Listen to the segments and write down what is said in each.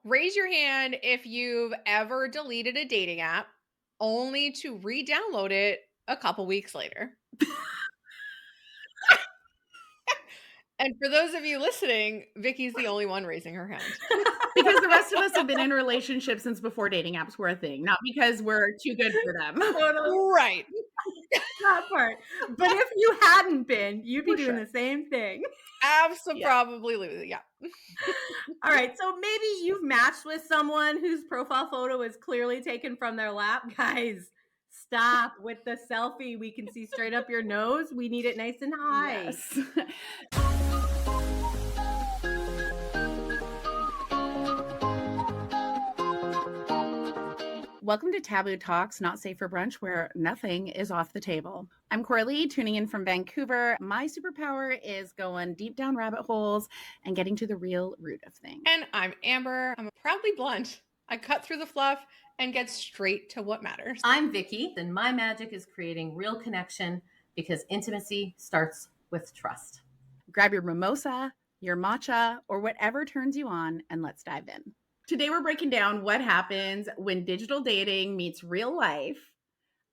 Raise your hand if you've ever deleted a dating app only to re-download it a couple weeks later. And for those of you listening, Vicky's the only one raising her hand. Because the rest of us have been in relationships since before dating apps were a thing, not because we're too good for them. Totally Right. that part. But if you hadn't been, you'd be For doing sure. the same thing. Yeah. Absolutely, yeah. All right, so maybe you've matched with someone whose profile photo is clearly taken from their lap. Guys, stop with the selfie. We can see straight up your nose. We need it nice and high. Yes. Welcome to Taboo Talks, Not Safe for Brunch, where nothing is off the table. I'm Coralie, tuning in from Vancouver. My superpower is going deep down rabbit holes and getting to the real root of things. And I'm Amber. I'm proudly blunt. I cut through the fluff and get straight to what matters. I'm Vicki, and my magic is creating real connection because intimacy starts with trust. Grab your mimosa, your matcha, or whatever turns you on, and let's dive in. Today, we're breaking down what happens when digital dating meets real life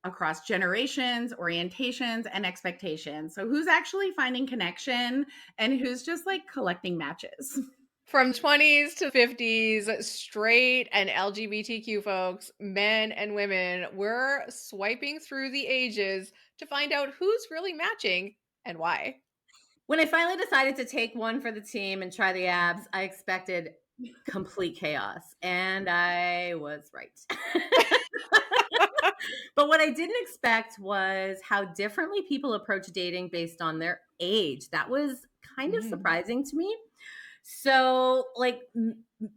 across generations, orientations, and expectations. So, who's actually finding connection and who's just like collecting matches? From 20s to 50s, straight and LGBTQ folks, men and women, we're swiping through the ages to find out who's really matching and why. When I finally decided to take one for the team and try the abs, I expected complete chaos, and I was right. But what I didn't expect was how differently people approach dating based on their age. That was kind of Mhm. surprising to me. So, like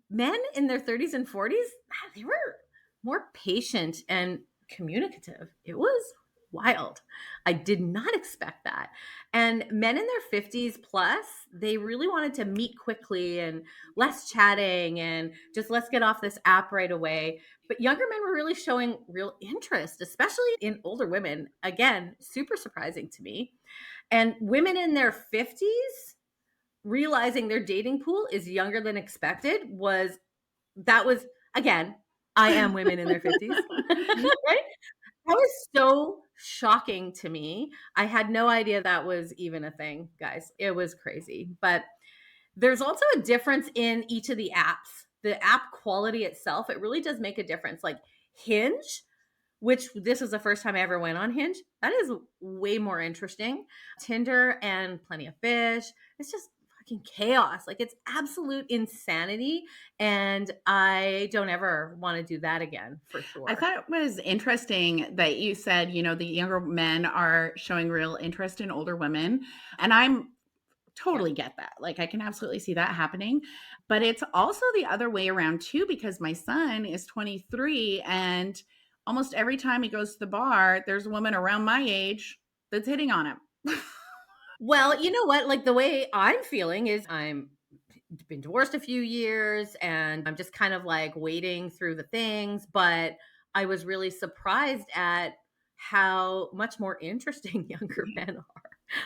men in their 30s and 40s, they were more patient and communicative. It was wild. I did not expect that. And men in their 50s plus, they really wanted to meet quickly and less chatting and just let's get off this app right away. But younger men were really showing real interest, especially in older women. Again, super surprising to me. And women in their 50s realizing their dating pool is younger than expected was again, I am women in their 50s, right? That was so shocking to me. I had no idea that was even a thing, guys. It was crazy. But there's also a difference in each of the apps. The app quality itself, it really does make a difference. Like Hinge, which this was the first time I ever went on Hinge. That is way more interesting. Tinder and Plenty of Fish. It's just fucking chaos. Like it's absolute insanity. And I don't ever want to do that again for I sure. thought it was interesting that you said, the younger men are showing real interest in older women. And I'm Yeah. totally get that. Like, I can absolutely see that happening. But it's also the other way around, too, because my son is 23 and almost every time he goes to the bar, there's a woman around my age that's hitting on him. Well, you know what? Like the way I'm feeling is I'm been divorced a few years and I'm just kind of like wading through the things, but I was really surprised at how much more interesting younger men are.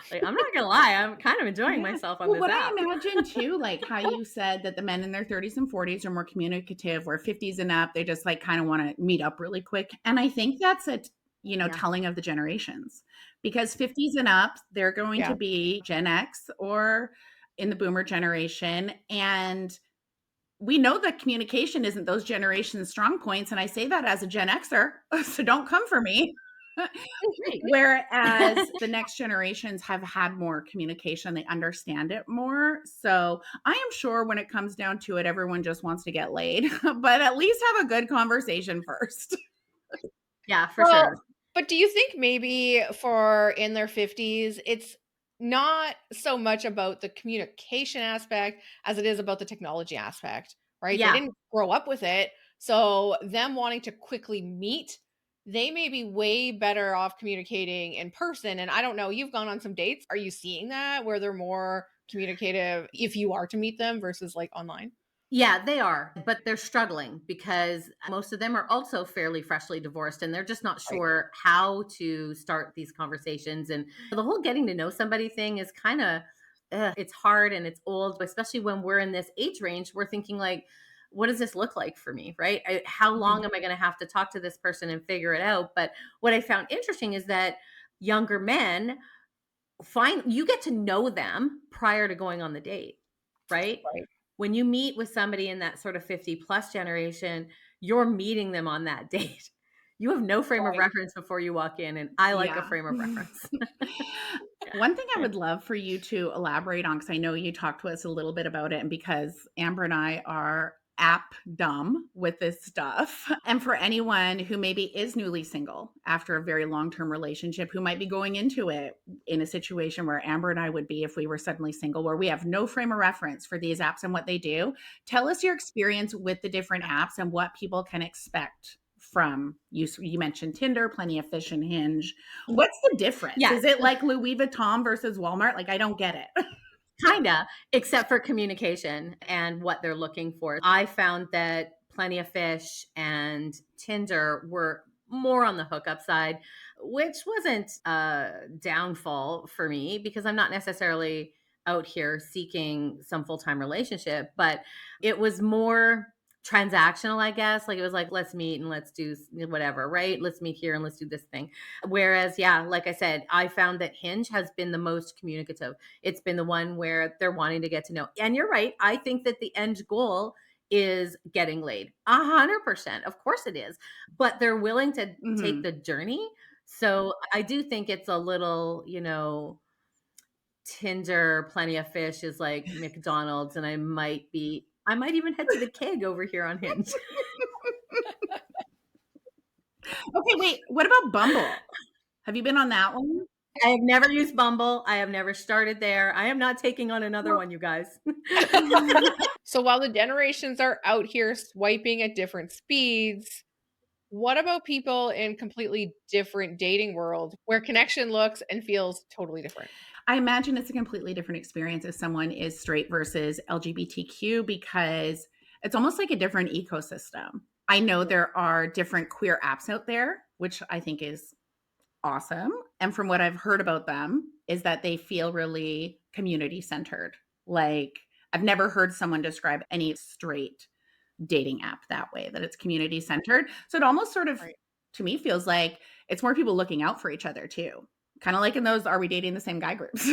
Like I'm not gonna lie, I'm kind of enjoying Yeah. myself on Well, this what I app. imagine too, like how you said that the men in their 30s and 40s are more communicative, where 50s and up, they just like kind of want to meet up really quick. And I think that's Yeah. telling of the generations because 50s and up, they're going to Yeah. be Gen X or in the boomer generation. And we know that communication isn't those generations' strong points. And I say that as a Gen Xer, so don't come for me. Right. Whereas the next generations have had more communication, they understand it more. So I am sure when it comes down to it, everyone just wants to get laid, but at least have a good conversation first. Yeah, for Well, sure. but do you think maybe for in their 50s, it's not so much about the communication aspect as it is about the technology aspect, right? They Yeah. didn't grow up with it. So them wanting to quickly meet, they may be way better off communicating in person. And I don't know, you've gone on some dates. Are you seeing that where they're more communicative if you are to meet them versus like online? Yeah, they are, but they're struggling because most of them are also fairly freshly divorced and they're just not Right. sure how to start these conversations. And the whole getting to know somebody thing is kind of, it's hard and it's old, especially when we're in this age range. We're thinking like, what does this look like for me, right? How long am I going to have to talk to this person and figure it out? But what I found interesting is that younger men you get to know them prior to going on the date, right? Right. When you meet with somebody in that sort of 50 plus generation, you're meeting them on that date. You have no frame of Right. reference before you walk in, and I like a Yeah. frame of reference. One thing I would love for you to elaborate on, because I know you talked to us a little bit about it, and because Amber and I are app dumb with this stuff. And for anyone who maybe is newly single after a very long-term relationship, who might be going into it in a situation where Amber and I would be if we were suddenly single, where we have no frame of reference for these apps and what they do. Tell us your experience with the different apps and what people can expect from you. You mentioned Tinder, Plenty of Fish, and Hinge. What's the difference? Yeah. Is it like Louis Vuitton versus Walmart? Like, I don't get it. Kinda, except for communication and what they're looking for. I found that Plenty of Fish and Tinder were more on the hookup side, which wasn't a downfall for me because I'm not necessarily out here seeking some full-time relationship, but it was more transactional, I guess. Like it was like, let's meet and let's do whatever, right? Let's meet here and let's do this thing. Whereas, yeah, like I said, I found that Hinge has been the most communicative. It's been the one where they're wanting to get to know. And you're right. I think that the end goal is getting laid. 100%. Of course it is. But they're willing to take the journey. So I do think it's a little, Tinder, Plenty of Fish is like McDonald's, and I might even head to the keg over here on Hinge. Okay, wait. What about Bumble? Have you been on that one? I have never used Bumble. I have never started there. I am not taking on another one, you guys. So while the generations are out here swiping at different speeds, what about people in completely different dating world where connection looks and feels totally different? I imagine it's a completely different experience if someone is straight versus LGBTQ, because it's almost like a different ecosystem. I know there are different queer apps out there, which I think is awesome. And from what I've heard about them is that they feel really community centered. Like, I've never heard someone describe any straight dating app that way, that it's community centered. So it almost sort of, Right. to me, feels like it's more people looking out for each other too. Kind of like in those "Are we dating the same guy" groups?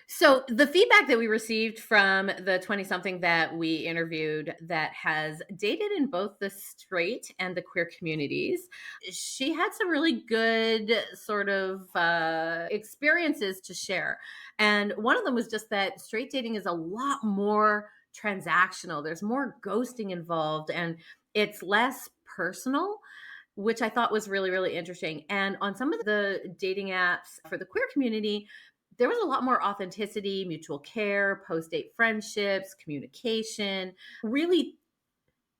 So the feedback that we received from the 20-something that we interviewed that has dated in both the straight and the queer communities, she had some really good sort of experiences to share. And one of them was just that straight dating is a lot more transactional. There's more ghosting involved and it's less personal, which I thought was really, really interesting. And on some of the dating apps for the queer community, there was a lot more authenticity, mutual care, post-date friendships, communication, really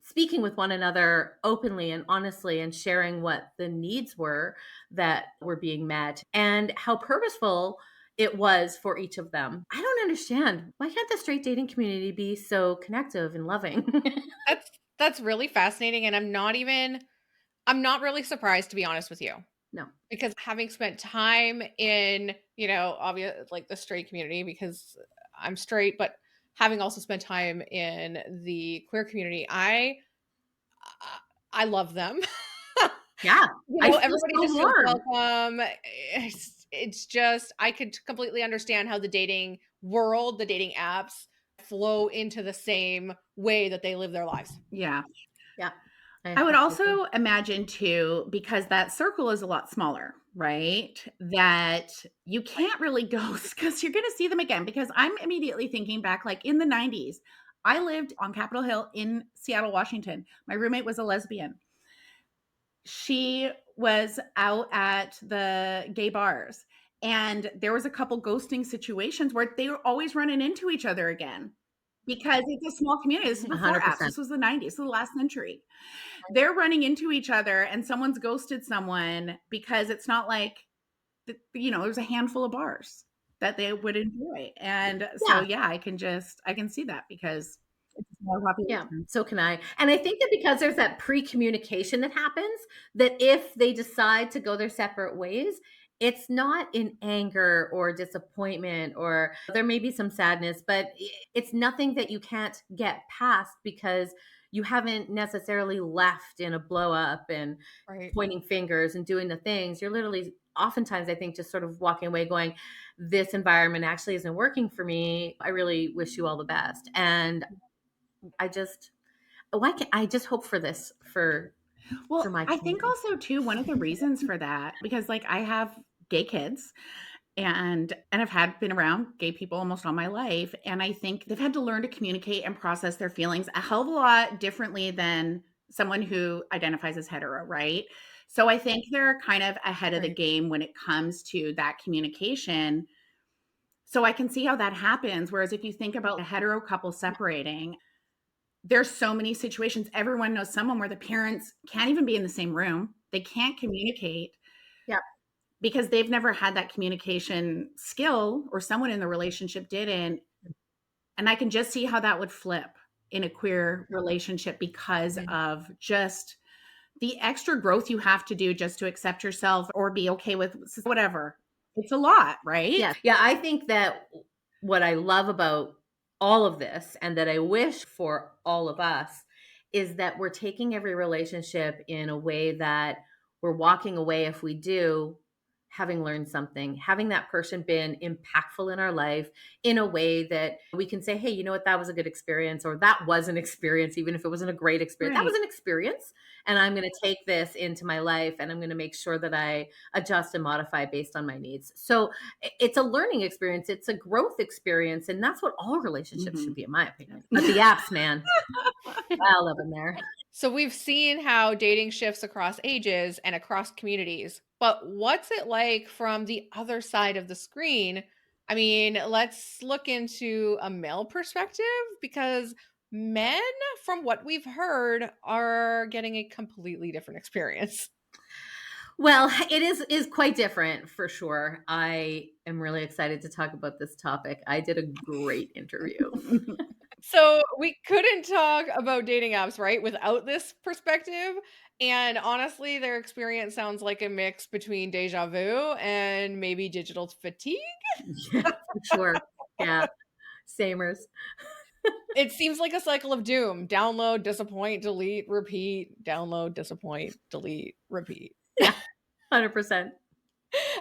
speaking with one another openly and honestly and sharing what the needs were that were being met and how purposeful it was for each of them. I don't understand. Why can't the straight dating community be so connective and loving? That's really fascinating, and I'm not really surprised, to be honest with you. No. Because having spent time in, obvious like the straight community, because I'm straight, but having also spent time in the queer community, I love them. Yeah. I feel Everybody so just feels warm. welcome. It's just I could completely understand how the dating world, the dating apps flow into the same way that they live their lives. Yeah. Yeah. I would also imagine too, because that circle is a lot smaller, right? That you can't really ghost because you're going to see them again. Because I'm immediately thinking back, like in the 90s, I lived on Capitol Hill in Seattle, Washington. My roommate was a lesbian. She was out at the gay bars, and there was a couple ghosting situations where they were always running into each other again because it's a small community. This is before apps. 100%. This was the 90s, so the last century. They're running into each other and someone's ghosted someone because it's not like, there's a handful of bars that they would enjoy. And so, yeah, I can see that because it's a small Yeah, population. so can I. And I think that because there's that pre-communication that happens, that if they decide to go their separate ways, it's not in anger or disappointment, or there may be some sadness, but it's nothing that you can't get past because you haven't necessarily left in a blow up and Right. pointing fingers and doing the things. You're literally oftentimes, I think, just sort of walking away going, this environment actually isn't working for me. I really wish you all the best. And I just, why can't I just hope for this for Well, my I think community? also too, one of the reasons for that, because like I have gay kids and I've had been around gay people almost all my life. And I think they've had to learn to communicate and process their feelings a hell of a lot differently than someone who identifies as hetero, right? So I think they're kind of ahead of the Right. game when it comes to that communication. So I can see how that happens. Whereas if you think about a hetero couple separating, there's so many situations. Everyone knows someone where the parents can't even be in the same room. They can't communicate Yeah. because they've never had that communication skill or someone in the relationship didn't. And I can just see how that would flip in a queer relationship because Yeah. of just the extra growth you have to do just to accept yourself or be okay with whatever. It's a lot, right? Yes. Yeah, I think that what I love about all of this and that I wish for all of us is that we're taking every relationship in a way that we're walking away, if we do, having learned something, having that person been impactful in our life in a way that we can say, hey, you know what, that was a good experience, or that was an experience, even if it wasn't a great experience. That Right. was an experience. And I'm going to take this into my life and I'm going to make sure that I adjust and modify based on my needs. So it's a learning experience, it's a growth experience, and that's what all relationships should Mhm. be, in my opinion. But the apps, man, I love them there. So we've seen how dating shifts across ages and across communities, but what's it like from the other side of the screen? I mean, let's look into a male perspective because men, from what we've heard, are getting a completely different experience. Well, it is quite different for sure. I am really excited to talk about this topic. I did a great interview. So we couldn't talk about dating apps, right, without this perspective. And honestly, their experience sounds like a mix between deja vu and maybe digital fatigue. Yeah, for sure. Yeah, samers. It seems like a cycle of doom. Download, disappoint, delete, repeat, download, disappoint, delete, repeat. Yeah, 100%.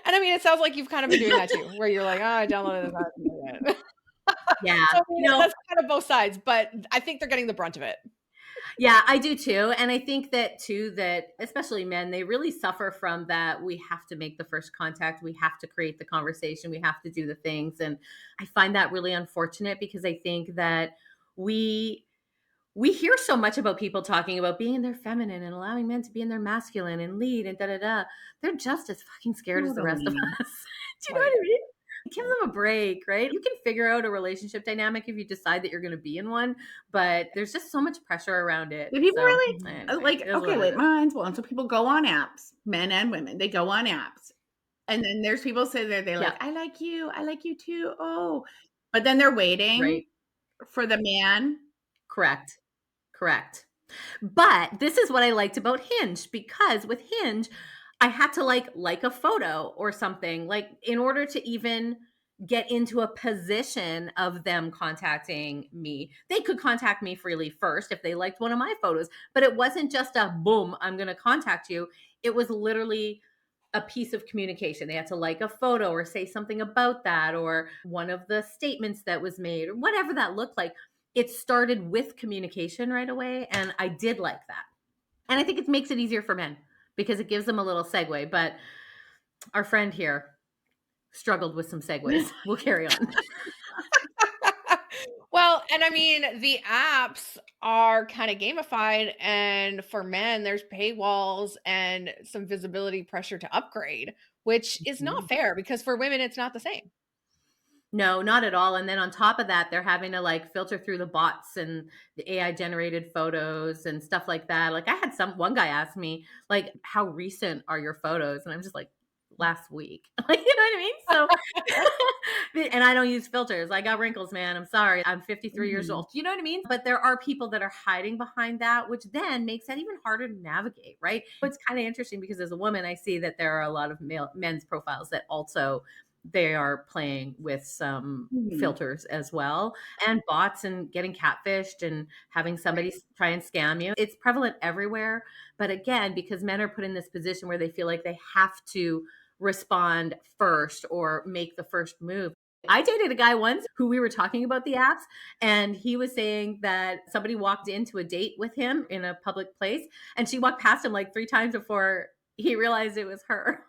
And I mean, it sounds like you've kind of been doing that too, where you're like, "Oh, I downloaded this app again." Yeah, So, I mean, you know, that's kind of both sides, but I think they're getting the brunt of it. yeah, I do too. And I think that too, that especially men, they really suffer from that. We have to make the first contact. We have to create the conversation. We have to do the things. And I find that really unfortunate because I think that we we hear so much about people talking about being in their feminine and allowing men to be in their masculine and lead and da da da. They're just as fucking scared as the rest of Totally. us. Do you know Right. what I mean? Give them a break, right? You can figure out a relationship dynamic if you decide that you're going to be in one, but there's just so much pressure around it. Do people So, really anyway, like, it is okay, what it wait, is. mine's one. So people go on apps, men and women, they go on apps. And then there's people say that they're Yeah, like, I like you too. Oh, but then they're waiting right. for the man. Correct. Correct. But this is what I liked about Hinge, because with Hinge, I had to like a photo or something, like in order to even get into a position of them contacting me. They could contact me freely first if they liked one of my photos, but it wasn't just a boom, I'm going to contact you. It was literally a piece of communication. They had to like a photo or say something about that, or one of the statements that was made, or whatever that looked like. It started with communication right away. And I did like that. And I think it makes it easier for men because it gives them a little segue. But our friend here struggled with some segues. We'll carry on. Well, and I mean, the apps are kind of gamified, and for men, there's paywalls and some visibility pressure to upgrade, which is not Mhm. fair because for women, it's not the same. No, not at all. And then on top of that, they're having to filter through the bots and the AI generated photos and stuff like that. Like I had one guy ask me, like, how recent are your photos? And I'm just like, last week. Like, you know what I mean? So, and I don't use filters. I got wrinkles, man. I'm sorry. I'm 53 years Mhm. old. You know what I mean? But there are people that are hiding behind that, which then makes that even harder to navigate, right? It's kind of interesting because as a woman, I see that there are a lot of men's profiles that also they are playing with some Mhm. filters as well, and bots, and getting catfished and having somebody Right. try and scam you. It's prevalent everywhere. But again, because men are put in this position where they feel like they have to respond first or make the first move. I dated a guy once who we were talking about the apps, and he was saying that somebody walked into a date with him in a public place, and she walked past him like 3 times before he realized it was her.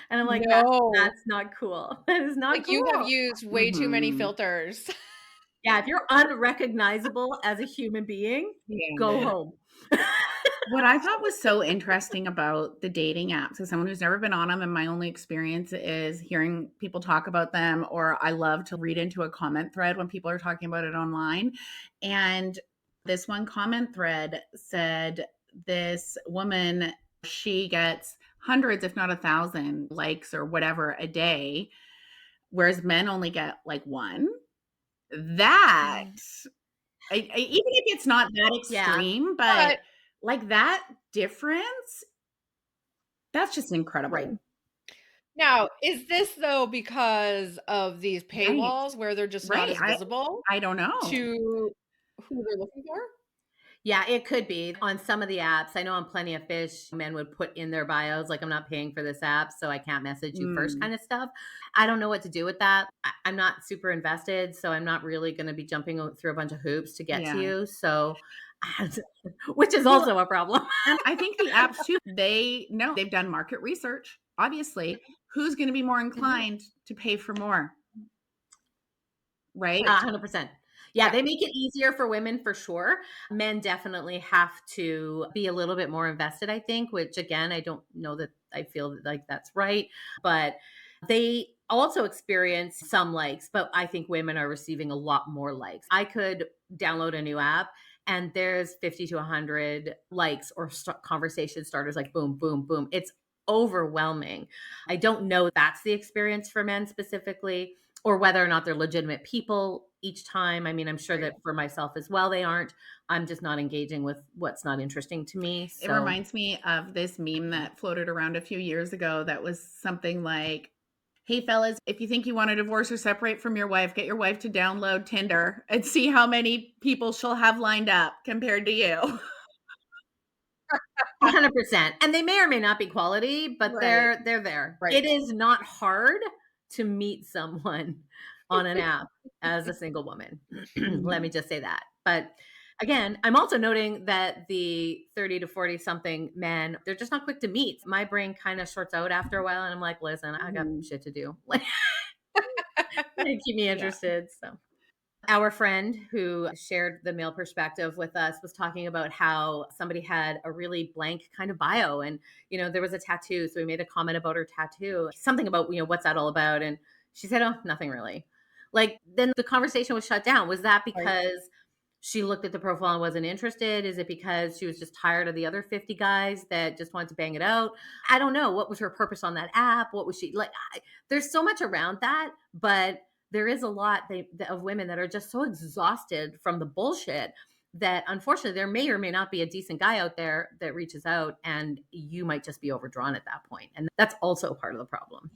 And I'm like, No. that's not cool. That is not Like, you have cool. used way too many Mhm. filters. Yeah, if you're unrecognizable as a human being, go Yeah. home. What I thought was so interesting about the dating apps, as someone who's never been on them, and my only experience is hearing people talk about them, or I love to read into a comment thread when people are talking about it online. And this one comment thread said this woman, she gets hundreds, if not 1,000 likes or whatever a day, whereas men only get like one. That Mhm. even if it's not that Yeah. extreme, but But like that difference, that's just Right. incredible. now, is this though because of these Right, paywalls where they're just not right. as visible I don't know. to who they're looking for? Yeah, it could be on some of the apps. I know on Plenty of Fish, men would put in their bios, like, I'm not paying for this app, so I can't message you first, Mm, kind of stuff. I don't know what to do with that. I'm not super invested, so I'm not really going to be jumping through a bunch of hoops to get to yeah. you. So, which is Well, also a problem. and I think the apps too, they know they've done market research. Obviously, who's gonna be more Mhm. inclined to pay for more, right? 100%. Yeah, Yeah. they make it easier for women for sure. Men definitely have to be a little bit more invested, I think, which again, I don't know that I feel like that's right. But they also experience some likes, but I think women are receiving a lot more likes. I could download a new app and there's 50 to 100 likes or conversation starters, like boom, boom, boom. It's overwhelming. I don't know if that's the experience for men specifically, or whether or not they're legitimate people each time. I mean, I'm sure Right. that for myself as well, they aren't. I'm just not engaging with what's not interesting to me. It So, reminds me of this meme that floated around a few years ago that was something like, "Hey fellas, if you think you want to divorce or separate from your wife, get your wife to download Tinder and see how many people she'll have lined up compared to you." 100%. And they may or may not be quality, but Right. they're there. Right. It is not hard to meet someone on an app as a single woman. Let me Mhm. just say that. But again, I'm also noting that the 30 to 40 something men, they're just not quick to meet. My brain kind of sorts out after a while and I'm like, listen, I got Mhm. shit to do. Like, keep me Yeah. interested. So our friend who shared the male perspective with us was talking about how somebody had a really blank kind of bio, and there was a tattoo, so we made a comment about her tattoo, something about what's that all about, and she said, oh, nothing really. Like, then the conversation was shut down. Was that Right. because she looked at the profile and wasn't interested? Is it because she was just tired of the other 50 guys that just wanted to bang it out? I don't know. What was her purpose on that app? What was she like? There's so much around that, but there is a lot of women that are just so exhausted from the bullshit that unfortunately there may or may not be a decent guy out there that reaches out, and you might just be overdrawn at that point. And that's also part of the problem.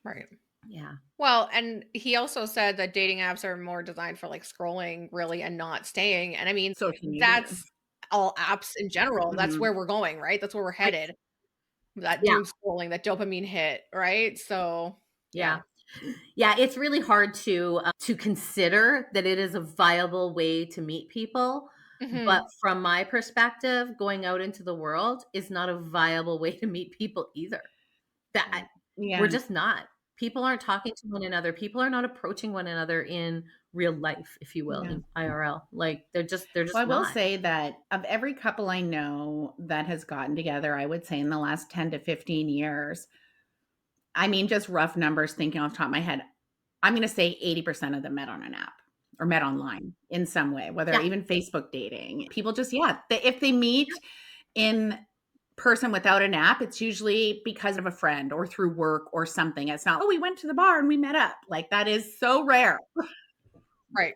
Right. Yeah. Well, and he also said that dating apps are more designed for like scrolling really and not staying. And I mean, Social media. that's all apps in general. That's Mhm. where we're going, right? That's where we're Right. headed. That Yeah. doom scrolling, that dopamine hit, right? So, Yeah. yeah. Yeah, it's really hard to consider that it is a viable way to meet people. But Mhm. from my perspective, going out into the world is not a viable way to meet people either. That Right. we're Yeah. just not. People aren't talking to one another. People are not approaching one another in real life, if you will, Yeah. in IRL. Like, they're Well, just I will not. say that of every couple I know that has gotten together, I would say in the last 10 to 15 years, I mean, just rough numbers thinking off the top of my head, I'm gonna say 80% of them met on an app or met online in some way, whether Yeah. even Facebook dating. People just, yeah, if they meet in person without an app, it's usually because of a friend or through work or something. It's not, oh, we went to the bar and we met up. Like that is so rare. Right.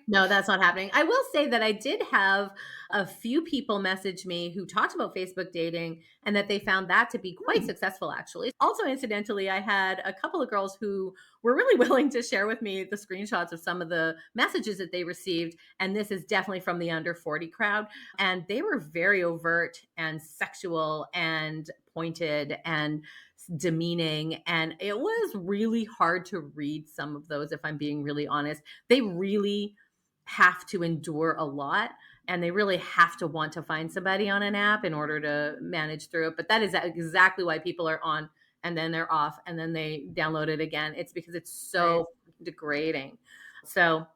No, that's not happening. I will say that I did have a few people message me who talked about Facebook dating and that they found that to be quite successful, actually. Also, incidentally, I had a couple of girls who were really willing to share with me the screenshots of some of the messages that they received. And this is definitely from the under 40 crowd. And they were very overt and sexual and pointed and demeaning. And it was really hard to read some of those, if I'm being really honest. They really have to endure a lot, and they really have to want to find somebody on an app in order to manage through it. But that is exactly why people are on and then they're off and then they download it again. It's because it's so degrading. So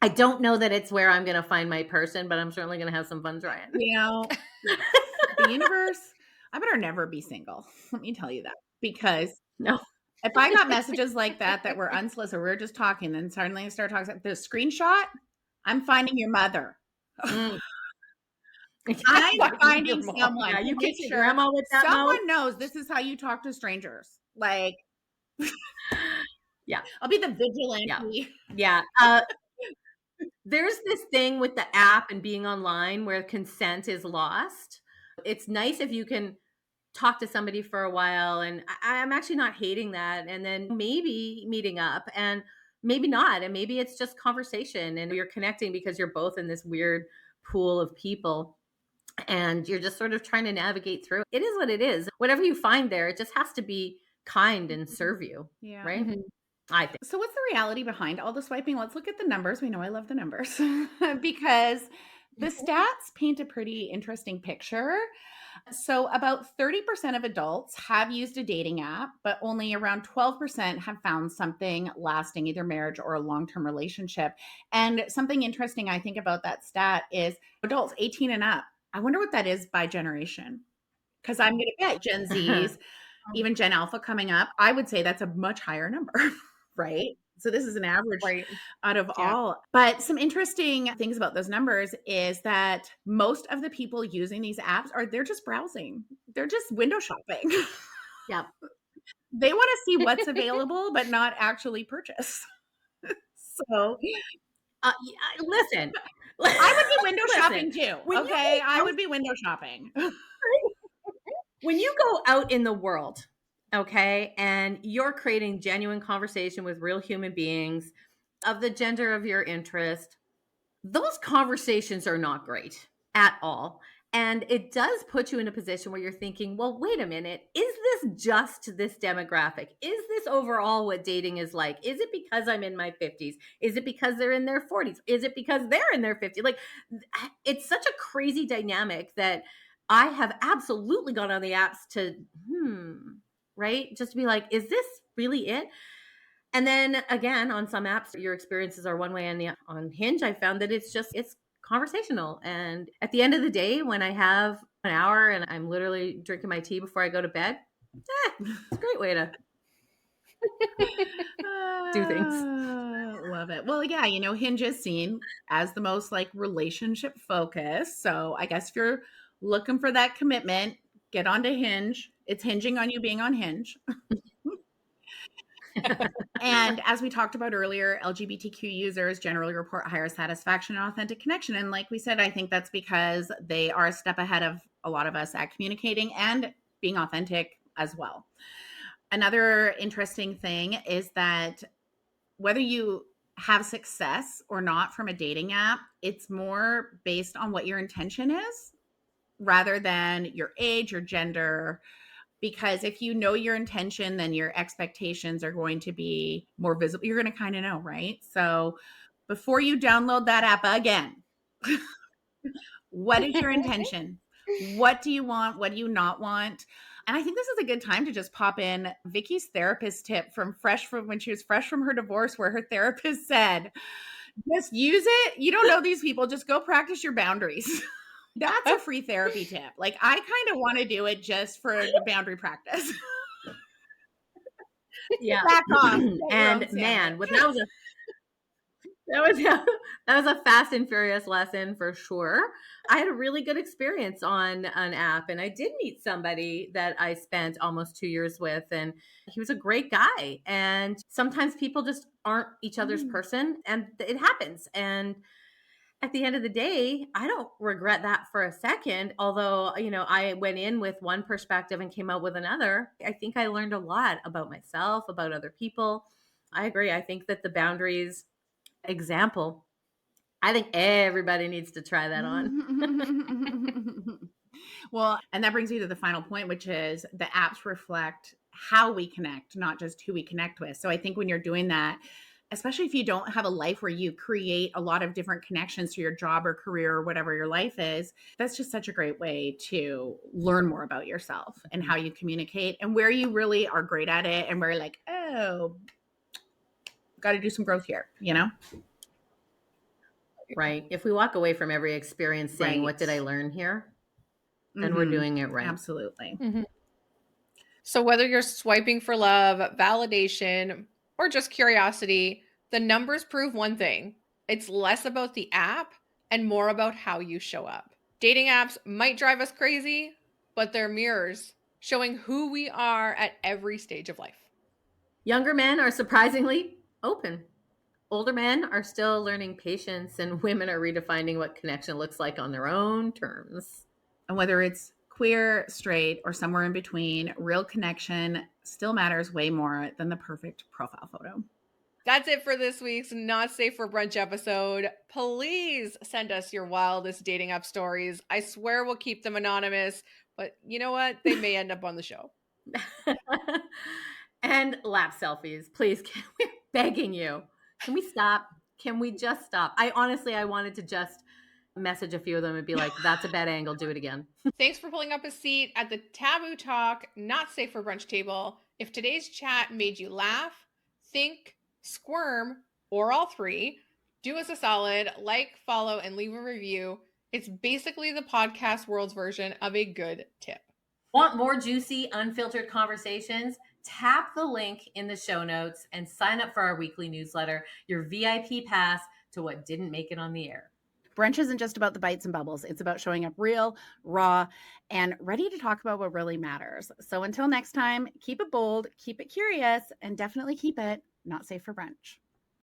I don't know that it's where I'm going to find my person, but I'm certainly going to have some fun trying. You know, the universe, I better never be single. Let me tell you that. Because No. if I got messages like that were unsolicited, we were just talking, then suddenly I start talking, the screenshot, I'm finding your mother. Mm. I'm finding someone. Yeah, you to can make see sure grandma with that mouth. someone knows this is how you talk to strangers. Like, yeah, I'll be the vigilante. Yeah. There's this thing with the app and being online where consent is lost. It's nice if you can talk to somebody for a while, and I'm actually not hating that. And then maybe meeting up and maybe not. And maybe it's just conversation and you're connecting because you're both in this weird pool of people and you're just sort of trying to navigate through. It is what it is. Whatever you find there, it just has to be kind and serve you. Yeah. Right? Mhm. I think. So what's the reality behind all the swiping? Let's look at the numbers. We know I love the numbers because the stats paint a pretty interesting picture. So about 30% of adults have used a dating app, but only around 12% have found something lasting, either marriage or a long-term relationship. And something interesting I think about that stat is adults 18 and up. I wonder what that is by generation. Because I'm going to bet Gen Zs, even Gen Alpha coming up, I would say that's a much higher number, right? So this is an average Right. out of Yeah. all. But some interesting things about those numbers is that most of the people using these apps they're just browsing. They're just window shopping. Yeah. They want to see what's available, but not actually purchase. So Listen, I would be window Listen, shopping too. when you Okay. go I out- would be window shopping. when you go out in the world, okay, and you're creating genuine conversation with real human beings of the gender of your interest, those conversations are not great at all. And it does put you in a position where you're thinking, well, wait a minute, is this just this demographic? Is this overall what dating is like? Is it because I'm in my 50s? Is it because they're in their 40s? Is it because they're in their 50s? Like, it's such a crazy dynamic that I have absolutely gone on the apps to, right? Just to be like, is this really it? And then again, on some apps, your experiences are one way, and on Hinge, I found that it's conversational. And at the end of the day, when I have an hour and I'm literally drinking my tea before I go to bed, it's a great way to do things. Love it. Well, yeah, Hinge is seen as the most like relationship focused. So I guess if you're looking for that commitment, get onto Hinge. It's hinging on you being on Hinge. And as we talked about earlier, LGBTQ users generally report higher satisfaction and authentic connection. And like we said, I think that's because they are a step ahead of a lot of us at communicating and being authentic as well. Another interesting thing is that whether you have success or not from a dating app, it's more based on what your intention is rather than your age or gender. Because if you know your intention, then your expectations are going to be more visible. You're going to kind of know, right? So before you download that app again, what is your intention? What do you want? What do you not want? And I think this is a good time to just pop in Vicki's therapist tip from when she was fresh from her divorce, where her therapist said, just use it. You don't know these people. Just go practice your boundaries. That's a free therapy tip. Like, I kind of want to do it just for the boundary practice. Yeah. Back off. And man, when that was That was a fast and furious lesson for sure. I had a really good experience on an app, and I did meet somebody that I spent almost 2 years with, and he was a great guy. And sometimes people just aren't each other's Mm. person, and it happens. And at the end of the day, I don't regret that for a second. Although, I went in with one perspective and came out with another. I think I learned a lot about myself, about other people. I agree. I think that the boundaries example, I think everybody needs to try that on. Well, and that brings me to the final point, which is the apps reflect how we connect, not just who we connect with. So I think when you're doing that, especially if you don't have a life where you create a lot of different connections to your job or career or whatever your life is, that's just such a great way to learn more about yourself and how you communicate and where you really are great at it and where you're like, oh, got to do some growth here, Right. If we walk away from every experience saying, what did I Right. learn here? Then we're doing it right. Absolutely. Mhm. So whether you're swiping for love, validation, or just curiosity, the numbers prove one thing. It's less about the app and more about how you show up. Dating apps might drive us crazy, but they're mirrors showing who we are at every stage of life. Younger men are surprisingly open. Older men are still learning patience, and women are redefining what connection looks like on their own terms. And whether it's queer, straight, or somewhere in between, real connection still matters way more than the perfect profile photo. That's it for this week's Not Safe for Brunch episode. Please send us your wildest dating app stories. I swear we'll keep them anonymous, but you know what? They may end up on the show. And lap selfies, please. We're begging you. Can we stop? Can we just stop? I wanted to just message a few of them and be like, that's a bad angle. Do it again. Thanks for pulling up a seat at the Taboo Talk Not Safe for Brunch table. If today's chat made you laugh, think, squirm, or all three, do us a solid, like, follow, and leave a review. It's basically the podcast world's version of a good tip. Want more juicy, unfiltered conversations? Tap the link in the show notes and sign up for our weekly newsletter, your VIP pass to what didn't make it on the air. Brunch isn't just about the bites and bubbles. It's about showing up real, raw, and ready to talk about what really matters. So until next time, keep it bold, keep it curious, and definitely keep it not safe for brunch.